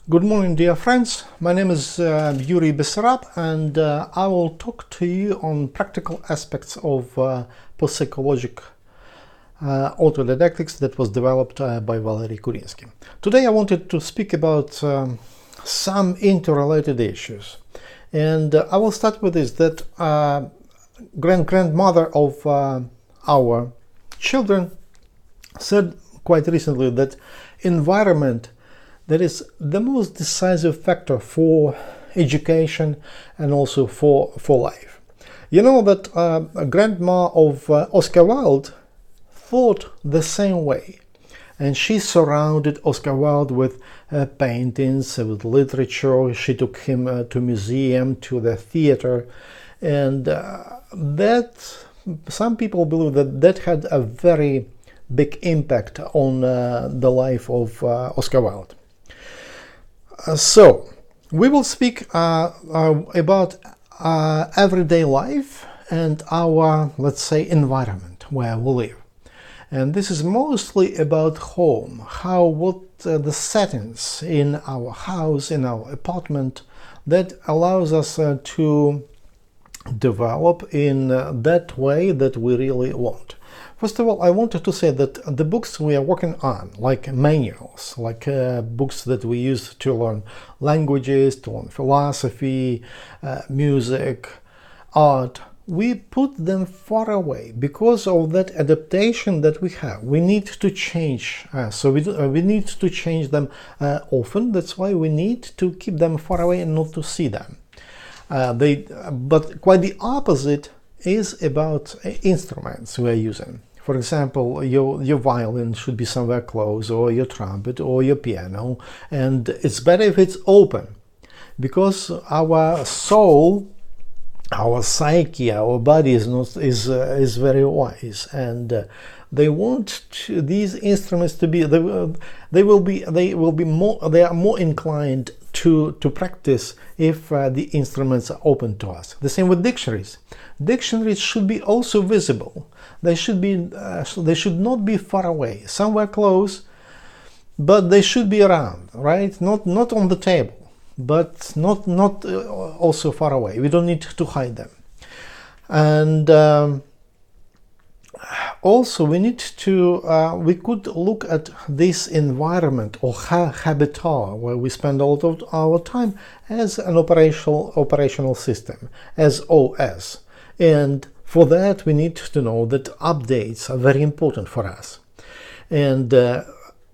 Good morning, dear friends. My name is Yuri Bessarab, and I will talk to you on practical aspects of post-psychologic autodidactics that was developed by Valery Kourinsky. Today I wanted to speak about some interrelated issues. And I will start with this, that grandmother of our children said quite recently that environment that is the most decisive factor for education and also for life. You know that grandma of Oscar Wilde thought the same way, and she surrounded Oscar Wilde with paintings, with literature. She took him to museum, to the theater, and that some people believe that had a very big impact on the life of Oscar Wilde. So we will speak about everyday life and our, let's say, environment where we live. And this is mostly about home, what the settings in our house, in our apartment, that allows us to develop in that way that we really want. First of all, I wanted to say that the books we are working on, like manuals, like books that we use to learn languages, to learn philosophy, music, art, we put them far away because of that adaptation that we have. We need to change, so we need to change them often. That's why we need to keep them far away and not to see them. But quite the opposite is about instruments we are using. For example, your violin should be somewhere close, or your trumpet, or your piano, and it's better if it's open, because our soul, our psyche, our body is very wise, and they want these instruments to be. They are more inclined to practice if the instruments are open to us. The same with dictionaries. Dictionaries should be also visible. They should not be far away, somewhere close, but they should be around, right? Not on the table, but not also far away. We don't need to hide them. And also we need to we could look at this environment or habitat where we spend all of our time as an operational system, as OS. And for that we need to know that updates are very important for us. And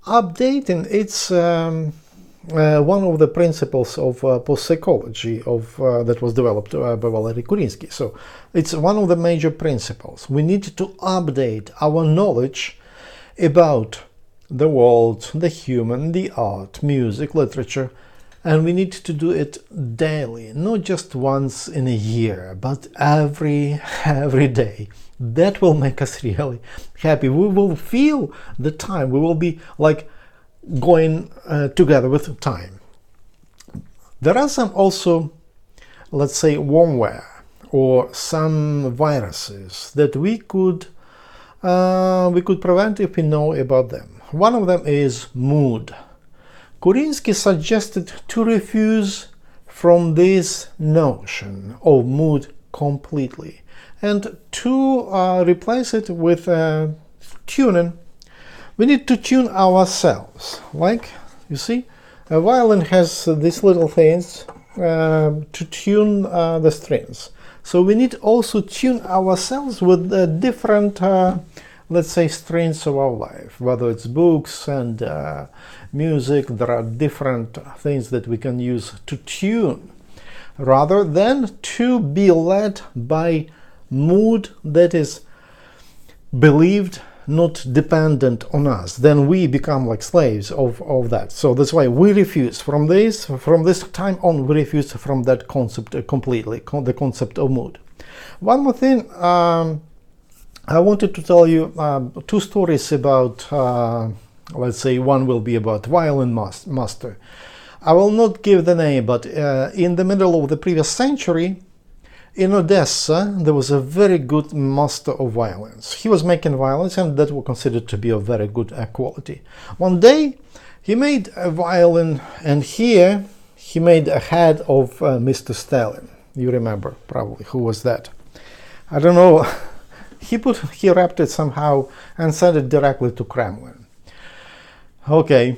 updating, it's one of the principles of post-psychology that was developed by Valery Kourinsky. So it's one of the major principles. We need to update our knowledge about the world, the human, the art, music, literature, and we need to do it daily, not just once in a year, but every day. That will make us really happy. We will feel the time. We will be like going together with time. There are some also, let's say, wormware or some viruses that we could prevent if we know about them. One of them is mood. Kourinsky suggested to refuse from this notion of mood completely and to replace it with tuning. We need to tune ourselves. Like, you see, a violin has these little things to tune the strings. So we need also tune ourselves with the different, let's say, strings of our life. Whether it's books and music, there are different things that we can use to tune, rather than to be led by mood that is believed, not dependent on us. Then we become like slaves of that. So that's why we refuse from this time on. We refuse from that concept completely, the concept of mood. One more thing, I wanted to tell you two stories about, let's say, one will be about violin master. I will not give the name, but in the middle of the previous century, In Odessa, there was a very good master of violins. He was making violins, and that was considered to be of very good quality. One day, he made a violin, and here he made a head of Mr. Stalin. You remember probably who was that? I don't know. He wrapped it somehow and sent it directly to Kremlin. Okay.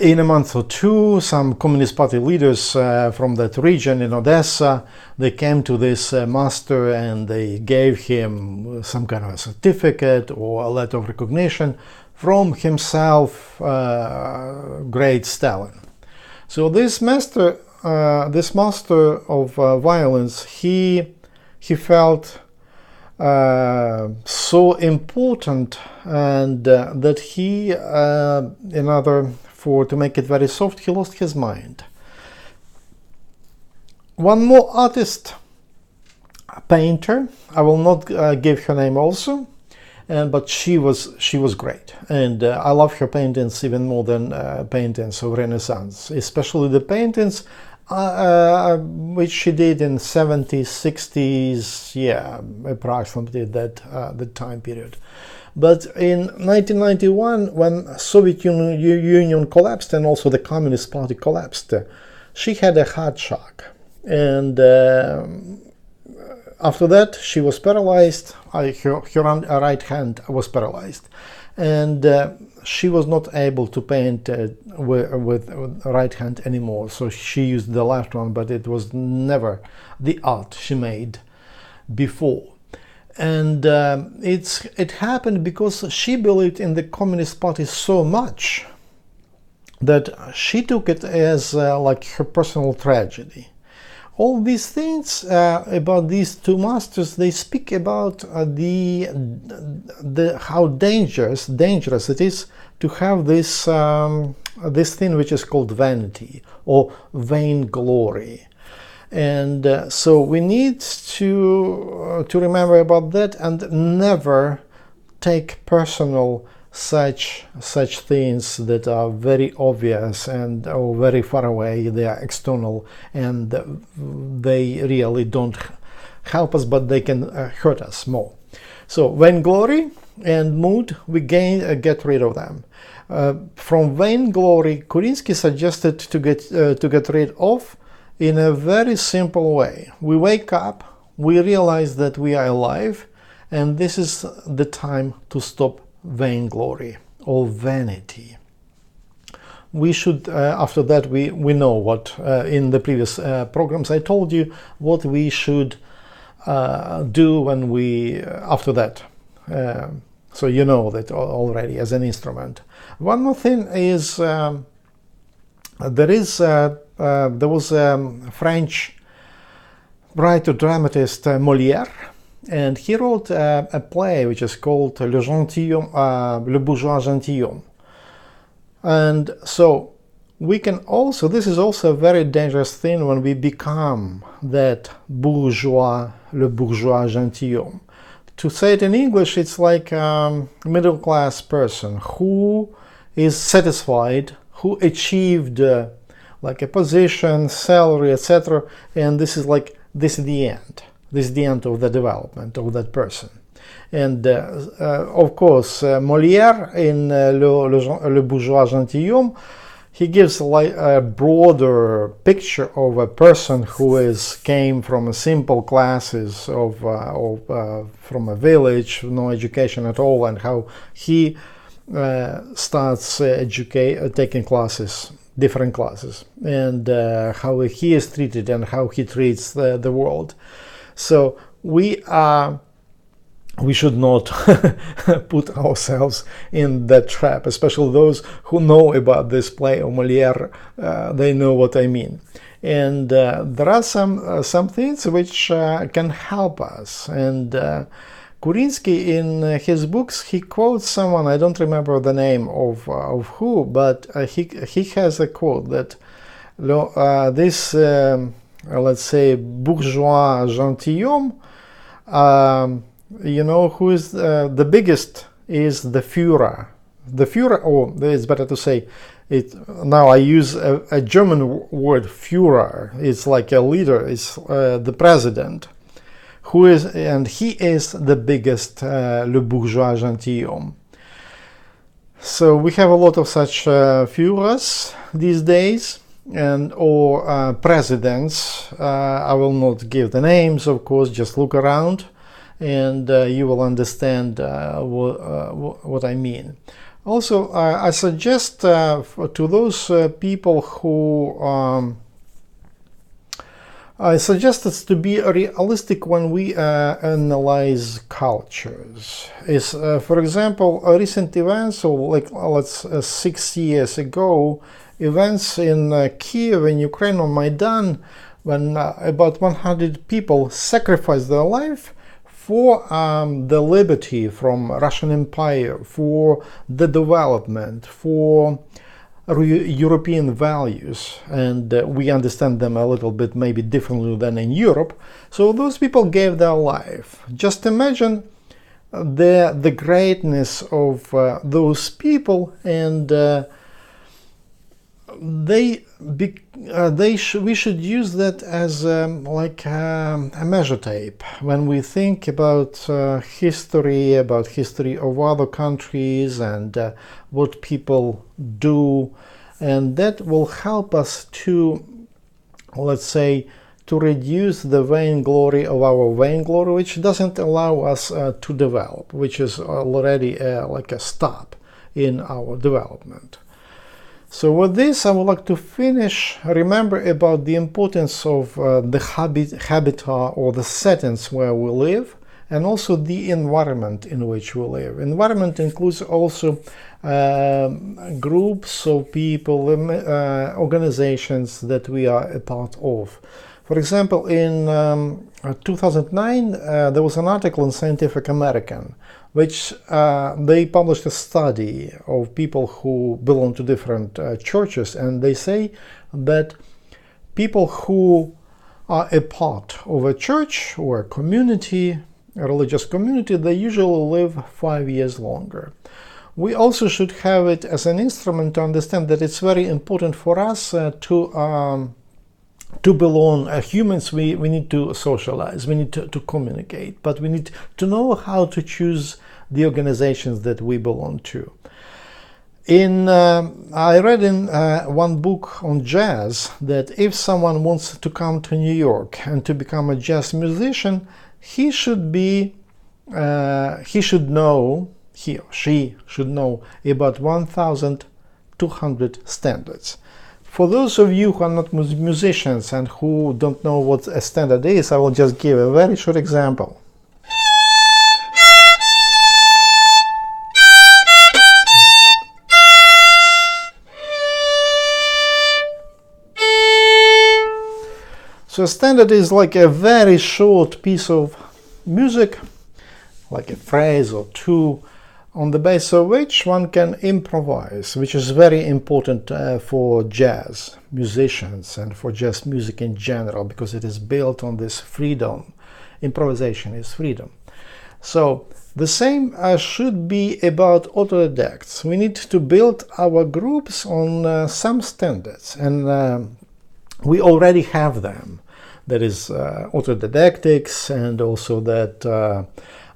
In a month or two, some Communist Party leaders from that region in Odessa, they came to this master and they gave him some kind of a certificate or a letter of recognition from himself, great Stalin. So this master of violence, he felt so important, and that he, to make it very soft, he lost his mind. One more artist, painter, I will not give her name also, but she was great, and I love her paintings even more than paintings of Renaissance, especially the paintings which she did in 70s, 60s, yeah, approximately that time period. But in 1991, when Soviet Union collapsed and also the Communist Party collapsed, she had a heart shock, and after that she was paralyzed. Her right hand was paralyzed, and she was not able to paint with right hand anymore. So she used the left one, but it was never the art she made before. And it happened because she believed in the Communist Party so much that she took it as like her personal tragedy. All these things about these two masters, they speak about how dangerous it is to have this this thing which is called vanity or vainglory. And so we need to remember about that and never take personal such things that are very obvious and or very far away. They are external and they really don't help us, but they can hurt us more. So vainglory and mood, we get rid of them. From vainglory, Kourinsky suggested to get rid of in a very simple way. We wake up, we realize that we are alive, and this is the time to stop vainglory or vanity. We should, after that, we know what, in the previous programs I told you what we should do when we, after that. So you know that already as an instrument. One more thing is, there was a French writer, dramatist, Molière, and he wrote a play which is called Le bourgeois gentilhomme. And so we can also, this is also a very dangerous thing when we become that bourgeois, le bourgeois gentilhomme. To say it in English, it's like a middle class person who is satisfied, who achieved like a position, salary, etc. And this is the end. This is the end of the development of that person. And of course, Molière in Le bourgeois gentilhomme, he gives like a broader picture of a person who came from a simple classes from a village, no education at all, and how he starts taking classes, different classes, and how he is treated and how he treats the world. So we should not put ourselves in that trap, especially those who know about this play of Molière. They know what I mean. And there are some things which can help us. And Kourinsky, in his books, he quotes someone, I don't remember the name of who, but he has a quote that this, let's say, bourgeois gentilhomme, you know, who is the biggest is the Führer. the Führer, or it's better to say it now. I use a German word, Führer. It's like a leader. It's the president, he is the biggest le bourgeois gentilhomme. So we have a lot of such Führers these days, or presidents. I will not give the names, of course. Just look around, and you will understand what I mean. Also, I suggest to those people who I suggest us to be realistic when we analyze cultures. For example, recent events, or like 6 years ago, events in Kiev in Ukraine on Maidan, when about 100 people sacrificed their life for the liberty from Russian Empire, for the development, for European values, and we understand them a little bit maybe differently than in Europe. So those people gave their life. Just imagine the greatness of those people, and we should use that as like a measure tape when we think about history of other countries and what people do, and that will help us to, let's say, to reduce the vainglory of our vainglory, which doesn't allow us to develop, which is already like a stop in our development. So with this, I would like to finish. Remember about the importance of the habitat or the settings where we live, and also the environment in which we live. Environment includes also groups of people, organizations that we are a part of. For example, in 2009, there was an article in Scientific American, which they published a study of people who belong to different churches, and they say that people who are a part of a church or a community, a religious community, they usually live 5 years longer. We also should have it as an instrument to understand that it's very important for us to belong. Humans, we need to socialize, we need to communicate, but we need to know how to choose the organizations that we belong to. I read in one book on jazz that if someone wants to come to New York and to become a jazz musician, he or she should know about 1,200 standards. For those of you who are not musicians and who don't know what a standard is, I will just give a very short example. So a standard is like a very short piece of music, like a phrase or two, on the basis of which one can improvise, which is very important for jazz musicians and for jazz music in general, because it is built on this freedom. Improvisation is freedom. So the same should be about autodidacts. We need to build our groups on some standards, and we already have them. That is autodidactics, and also that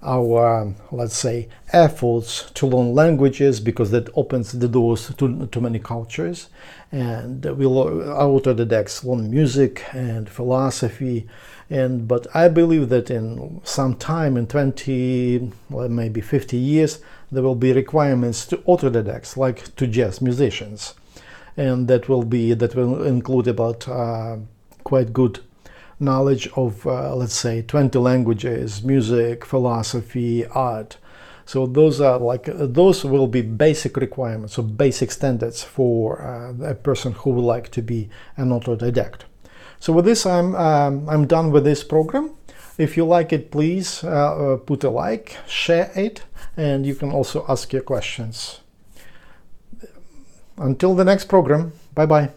our, let's say, efforts to learn languages, because that opens the doors to many cultures. And autodidacts learn music and philosophy. But I believe that in some time, in 20, well, maybe 50 years, there will be requirements to autodidacts, like to jazz musicians. And that will include about quite good knowledge of, let's say, 20 languages, music, philosophy, art. So those will be basic requirements, so basic standards for a person who would like to be an autodidact. So with this, I'm done with this program. If you like it, please put a like, share it, and you can also ask your questions. Until the next program, bye-bye.